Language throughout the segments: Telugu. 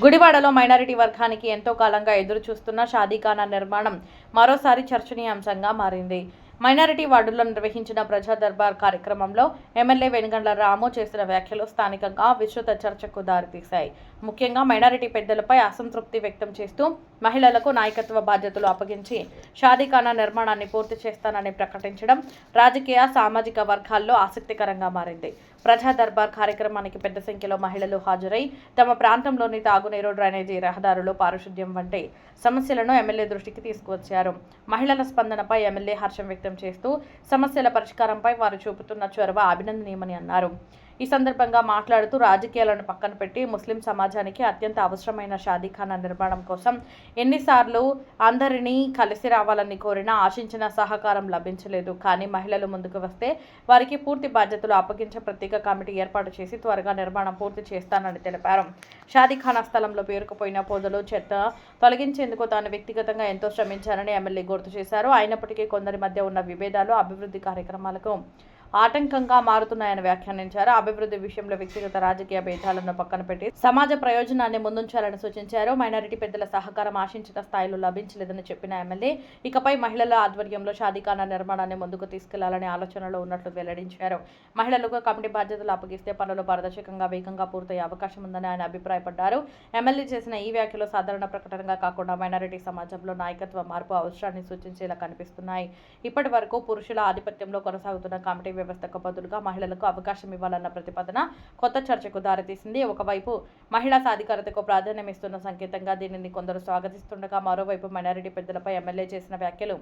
గుడివాడలో మైనారిటీ వర్గానికి ఎంతో కాలంగా ఎదురు చూస్తున్న షాదీఖానా నిర్మాణం మరోసారి చర్చనీయాంశంగా మారింది. మైనారిటీ వార్డుల్లో నిర్వహించిన ప్రజా దర్బార్ కార్యక్రమంలో ఎమ్మెల్యే వెనుగండ్ల రాము చేసిన వ్యాఖ్యలు స్థానికంగా విస్తృత చర్చకు దారితీశాయి. ముఖ్యంగా మైనారిటీ పెద్దలపై అసంతృప్తి వ్యక్తం చేస్తూ మహిళలకు నాయకత్వ బాధ్యతలు అప్పగించి షాదీఖానా నిర్మాణాన్ని పూర్తి చేస్తానని ప్రకటించడం రాజకీయ సామాజిక వర్గాల్లో ఆసక్తికరంగా మారింది. ప్రజా దర్బార్ కార్యక్రమానికి పెద్ద సంఖ్యలో మహిళలు హాజరై తమ ప్రాంతంలోని తాగునీరు, డ్రైనేజీ, రహదారులు, పారిశుద్ధ్యం వంటి సమస్యలను ఎమ్మెల్యే దృష్టికి తీసుకువచ్చారు. మహిళల స్పందనపై ఎమ్మెల్యే హర్షం వ్యక్తం చేస్తూ సమస్యల పరిష్కారంపై వారు చూపుతున్న చొరవ అభినందనీయమని అన్నారు. ఈ సందర్భంగా మాట్లాడుతూ రాజకీయాలను పక్కన పెట్టి ముస్లిం సమాజానికి అత్యంత అవసరమైన షాదీఖానా నిర్మాణం కోసం ఎన్నిసార్లు అందరినీ కలిసి రావాలని కోరినా ఆశించిన సహకారం లభించలేదు. కానీ మహిళలు ముందుకు వస్తే వారికి పూర్తి బాధ్యతలు అప్పగించే ప్రత్యేక కమిటీ ఏర్పాటు చేసి త్వరగా నిర్మాణం పూర్తి చేస్తానని తెలిపారు. షాదీఖానా స్థలంలో పేరుకుపోయిన పొదలు, చెత్త తొలగించేందుకు తాను వ్యక్తిగతంగా ఎంతో శ్రమించారని ఎమ్మెల్యే గుర్తు చేశారు. అయినప్పటికీ కొందరి మధ్య ఉన్న విభేదాలు అభివృద్ధి కార్యక్రమాలకు ఆటంకంగా మారుతున్నాయని వ్యాఖ్యానించారు. అభివృద్ధి విషయంలో వ్యక్తిగత రాజకీయ భేదాలను పక్కన పెట్టి సమాజ ప్రయోజనాన్ని ముందుంచాలని సూచించారు. మైనారిటీ పెద్దల సహకారం ఆశించిన స్థాయిలో లభించలేదని చెప్పిన ఎమ్మెల్యే ఇకపై మహిళల ఆధ్వర్యంలో షాదీఖానా నిర్మాణాన్ని ముందుకు తీసుకెళ్లాలనే ఆలోచనలో ఉన్నట్లు వెల్లడించారు. మహిళలకు కమిటీ బాధ్యతలు అప్పగిస్తే పనులు పారదర్శకంగా, వేగంగా పూర్తయ్యే అవకాశం ఉందని ఆయన అభిప్రాయపడ్డారు. ఎమ్మెల్యే చేసిన ఈ వ్యాఖ్యలు సాధారణ ప్రకటనగా కాకుండా మైనారిటీ సమాజంలో నాయకత్వ మార్పు అవసరాన్ని సూచించేలా కనిపిస్తున్నాయి. ఇప్పటి వరకు పురుషుల ఆధిపత్యంలో కొనసాగుతున్న కమిటీ వ్యవస్థకు బదులుగా మహిళలకు అవకాశం ఇవ్వాలన్న ప్రతిపాదన కొత్త చర్చకు దారితీసింది. ఒకవైపు మహిళా సాధికారతకు ప్రాధాన్యం ఇస్తున్న సంకేతంగా దీనిని కొందరు స్వాగతిస్తుండగా, మరోవైపు మైనారిటీ పెద్దలపై ఎమ్మెల్యే చేసిన వ్యాఖ్యలు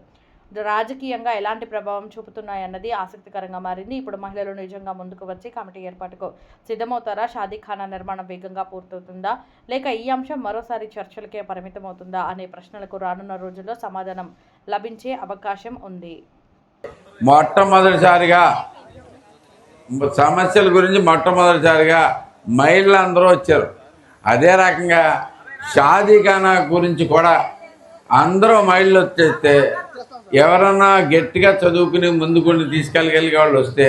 రాజకీయంగా ఎలాంటి ప్రభావం చూపుతున్నాయన్నది ఆసక్తికరంగా మారింది. ఇప్పుడు మహిళలు నిజంగా ముందుకు వచ్చి కమిటీ ఏర్పాటుకు సిద్ధమవుతారా? షాదీఖానా నిర్మాణం వేగంగా పూర్తవుతుందా, లేక ఈ అంశం మరోసారి చర్చలకే పరిమితమవుతుందా అనే ప్రశ్నలకు రానున్న రోజుల్లో సమాధానం లభించే అవకాశం ఉంది. మొట్టమొదటిసారిగా సమస్యల గురించి మొట్టమొదటిసారిగా మహిళలందరూ వచ్చారు. అదే రకంగా షాదీఖానా గురించి కూడా అందరూ మహిళలు వచ్చేస్తే ఎవరన్నా గట్టిగా చదువుకుని ముందుకొని తీసుకెళ్ళగలిగే వాళ్ళు వస్తే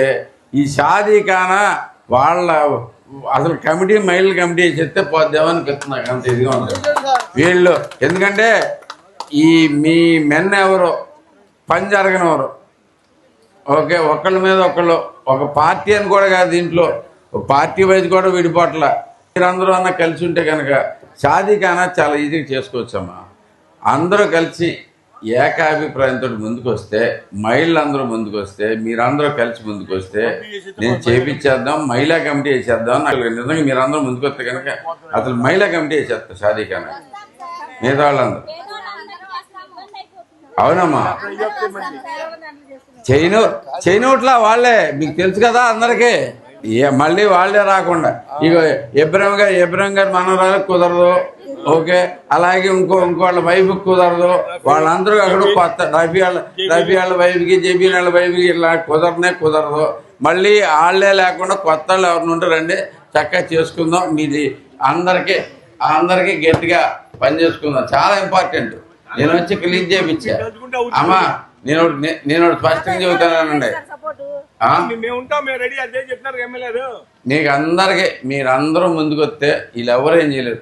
ఈ షాదీఖానా వాళ్ళ అసలు కమిటీ మహిళల కమిటీ చెప్తే పోద్దేమనిపిస్తుంది. అంత ఇదిగా ఉంది వీళ్ళు. ఎందుకంటే ఈ మీ మెన్ ఎవరు పని జరగనివారు, ఓకే, ఒకళ్ళ మీద ఒకళ్ళు, ఒక పార్టీ అని కూడా కాదు, దీంట్లో పార్టీ వైజ్ కూడా విడిపోట్ల మీరందరూ అన్న కలిసి ఉంటే కనుక షాదీఖానా చాలా ఈజీగా చేసుకోవచ్చమ్మా. అందరూ కలిసి ఏకాభిప్రాయంతో ముందుకు వస్తే, మహిళలందరూ ముందుకు వస్తే, మీరందరూ కలిసి ముందుకు వస్తే నేను చేపించేద్దాం, మహిళా కమిటీ వేసేద్దాం. నాకు నిజంగా మీరందరూ ముందుకు వస్తే కనుక అసలు మహిళా కమిటీ వేసేస్తా షాదీఖానా మిగతా వాళ్ళందరూ. అవునమ్మా, చైనోట్లా వాళ్ళే మీకు తెలుసు కదా అందరికీ. మళ్ళీ వాళ్ళే రాకుండా ఇక ఇబ్రహీం గారు మనవరాలకు కుదరదు, ఓకే, అలాగే ఇంకోళ్ళ వైఫ్కి కుదరదు. వాళ్ళందరూ అక్కడ కొత్త రబీ వాళ్ళ వైఫ్కి, జబీ వాళ్ళ వైఫ్కి ఇలా కుదరదు. మళ్ళీ వాళ్ళే లేకుండా కొత్త వాళ్ళు ఎవరిని ఉంటారండి, చక్కగా చేసుకుందాం. మీది అందరికీ గట్టిగా పని చేసుకుందాం. చాలా ఇంపార్టెంట్. నేను వచ్చి క్లీన్ చేయించా అమ్మా. నేను స్పష్టంగా చెబుతానండి, మీకు అందరికీ మీరందరూ ముందుకు వస్తే వీళ్ళు ఎవరేం చేయలేరు.